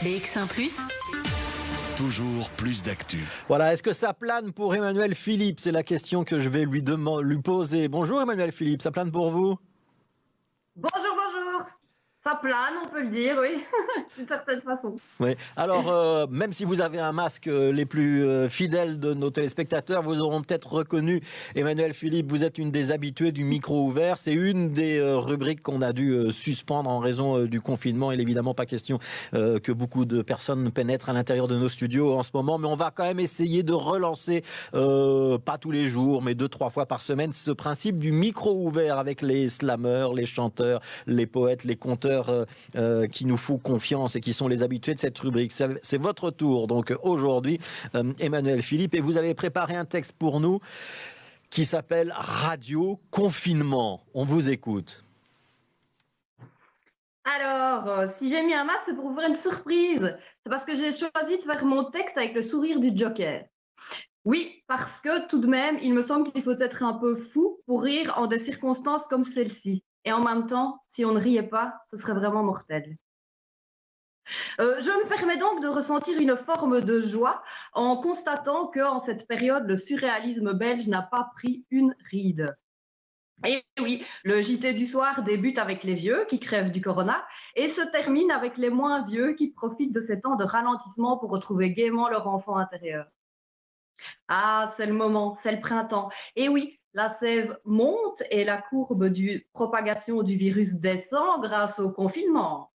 BX1 +. Toujours plus d'actu. Voilà, est-ce que ça plane pour Emmanuel Philippe? C'est la question que je vais lui poser. Bonjour Emmanuel Philippe, ça plane pour vous? Bonjour, bonjour. Ça plane, on peut le dire, oui, d'une certaine façon. Oui. Alors, même si vous avez un masque, les plus fidèles de nos téléspectateurs vous auront peut-être reconnu Emmanuel Philippe. Vous êtes une des habituées du micro ouvert. C'est une des rubriques qu'on a dû suspendre en raison du confinement. Il n'est évidemment pas question que beaucoup de personnes pénètrent à l'intérieur de nos studios en ce moment. Mais on va quand même essayer de relancer, pas tous les jours, mais 2-3 fois par semaine, ce principe du micro ouvert avec les slameurs, les chanteurs, les poètes, les conteurs qui nous font confiance et qui sont les habitués de cette rubrique. C'est votre tour donc aujourd'hui, Emmanuel Philippe, et vous avez préparé un texte pour nous qui s'appelle Radio Confinement. On vous écoute. Alors, si j'ai mis un masque, c'est pour vous faire une surprise. C'est parce que j'ai choisi de faire mon texte avec le sourire du Joker. Oui, parce que tout de même, il me semble qu'il faut être un peu fou pour rire en des circonstances comme celle-ci. Et en même temps, si on ne riait pas, ce serait vraiment mortel. Je me permets donc de ressentir une forme de joie en constatant qu'en cette période, le surréalisme belge n'a pas pris une ride. Et oui, le JT du soir débute avec les vieux qui crèvent du corona et se termine avec les moins vieux qui profitent de ces temps de ralentissement pour retrouver gaiement leur enfant intérieur. Ah, c'est le moment, c'est le printemps. Et oui, la sève monte et la courbe de propagation du virus descend grâce au confinement.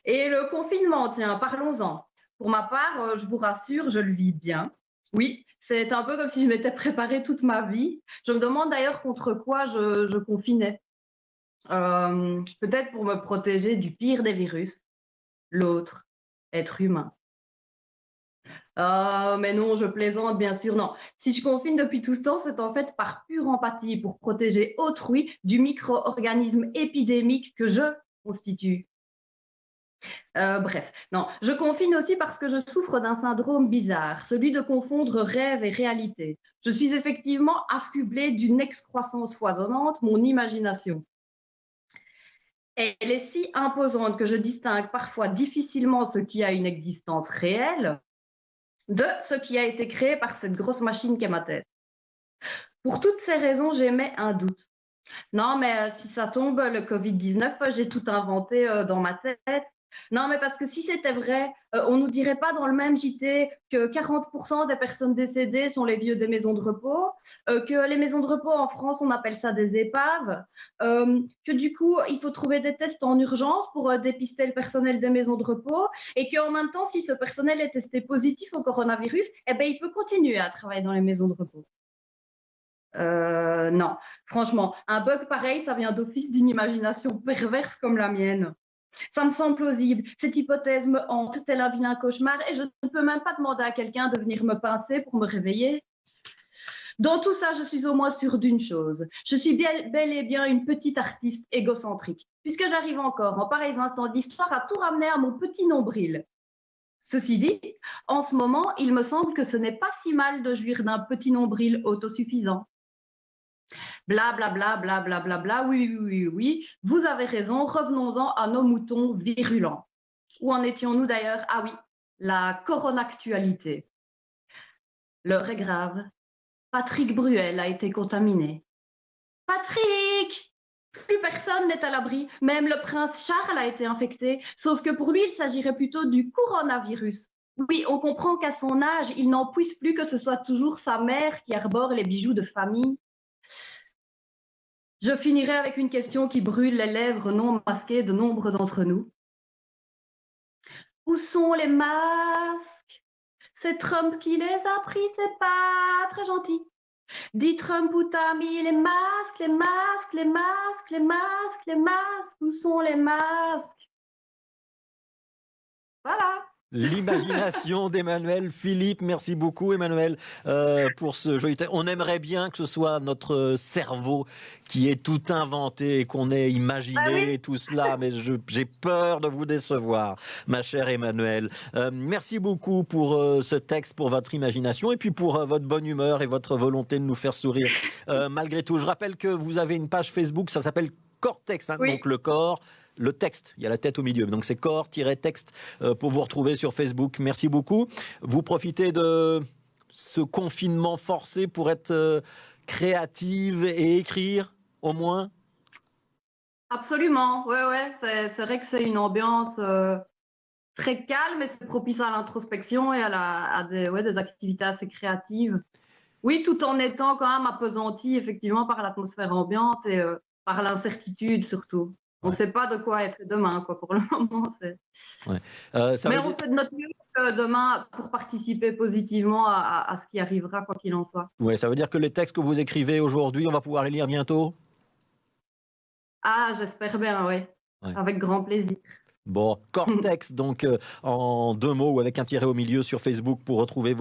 Et le confinement, tiens, parlons-en. Pour ma part, je vous rassure, je le vis bien. Oui, c'est un peu comme si je m'étais préparée toute ma vie. Je me demande d'ailleurs contre quoi je confinais. Peut-être pour me protéger du pire des virus, l'autre, être humain. Mais non, je plaisante, bien sûr, non. Si je confine depuis tout ce temps, c'est en fait par pure empathie pour protéger autrui du micro-organisme épidémique que je constitue. Bref, non, je confine aussi parce que je souffre d'un syndrome bizarre, celui de confondre rêve et réalité. Je suis effectivement affublée d'une excroissance foisonnante, mon imagination. Elle est si imposante que je distingue parfois difficilement ce qui a une existence réelle de ce qui a été créé par cette grosse machine qu'est ma tête. Pour toutes ces raisons, j'émets un doute. Non, mais si ça tombe, le Covid-19, j'ai tout inventé dans ma tête. Non, mais parce que si c'était vrai, on nous dirait pas dans le même JT que 40% des personnes décédées sont les vieux des maisons de repos, que les maisons de repos en France, on appelle ça des épaves, que du coup, il faut trouver des tests en urgence pour dépister le personnel des maisons de repos, et qu'en même temps, si ce personnel est testé positif au coronavirus, eh ben, il peut continuer à travailler dans les maisons de repos. Non, franchement, un bug pareil, ça vient d'office d'une imagination perverse comme la mienne. Ça me semble plausible. Cette hypothèse me hante tel un vilain cauchemar et je ne peux même pas demander à quelqu'un de venir me pincer pour me réveiller. Dans tout ça, je suis au moins sûre d'une chose. Je suis bel et bien une petite artiste égocentrique, puisque j'arrive encore, en pareils instants d'histoire, à tout ramener à mon petit nombril. Ceci dit, en ce moment, il me semble que ce n'est pas si mal de jouir d'un petit nombril autosuffisant. Bla bla bla bla bla bla bla, oui, vous avez raison, revenons-en à nos moutons virulents. Où en étions-nous d'ailleurs? Ah oui, la coronactualité. L'heure est grave. Patrick Bruel a été contaminé. Patrick! Plus personne n'est à l'abri, même le prince Charles a été infecté, sauf que pour lui, il s'agirait plutôt du coronavirus. Oui, on comprend qu'à son âge, il n'en puisse plus que ce soit toujours sa mère qui arbore les bijoux de famille. Je finirai avec une question qui brûle les lèvres non masquées de nombre d'entre nous. Où sont les masques? C'est Trump qui les a pris, c'est pas très gentil. Dis Trump où t'as mis les masques, les masques, les masques, les masques, les masques, où sont les masques? Voilà. L'imagination d'Emmanuel Philippe. Merci beaucoup Emmanuel pour ce joli texte. On aimerait bien que ce soit notre cerveau qui ait tout inventé et qu'on ait imaginé tout cela, mais j'ai peur de vous décevoir, ma chère Emmanuel. Merci beaucoup pour ce texte, pour votre imagination et puis pour votre bonne humeur et votre volonté de nous faire sourire malgré tout. Je rappelle que vous avez une page Facebook, ça s'appelle Cortex, hein, donc le corps, le texte. Il y a la tête au milieu. Donc c'est corps-texte pour vous retrouver sur Facebook. Merci beaucoup. Vous profitez de ce confinement forcé pour être créative et écrire au moins? Absolument, ouais, c'est vrai que c'est une ambiance très calme et c'est propice à l'introspection et à des activités assez créatives. Oui, tout en étant quand même appesanti effectivement par l'atmosphère ambiante et par l'incertitude surtout. On ne Ouais. sait pas de quoi est fait demain, quoi. Pour le moment, Ouais. Mais on fait de notre mieux demain pour participer positivement à ce qui arrivera, quoi qu'il en soit. Ouais, ça veut dire que les textes que vous écrivez aujourd'hui, on va pouvoir les lire bientôt? Ah, j'espère bien, oui. Ouais. Avec grand plaisir. Bon, Cortex, donc en 2 mots ou avec un tiret au milieu sur Facebook pour retrouver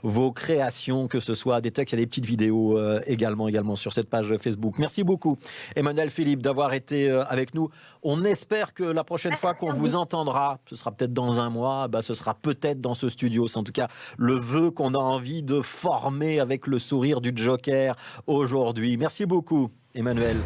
vos créations, que ce soit des textes, il y a des petites vidéos également sur cette page Facebook. Merci beaucoup, Emmanuel Philippe, d'avoir été avec nous. On espère que la prochaine fois qu'on vous entendra, ce sera peut-être dans un mois, ce sera peut-être dans ce studio. C'est en tout cas le vœu qu'on a envie de former avec le sourire du Joker aujourd'hui. Merci beaucoup, Emmanuel.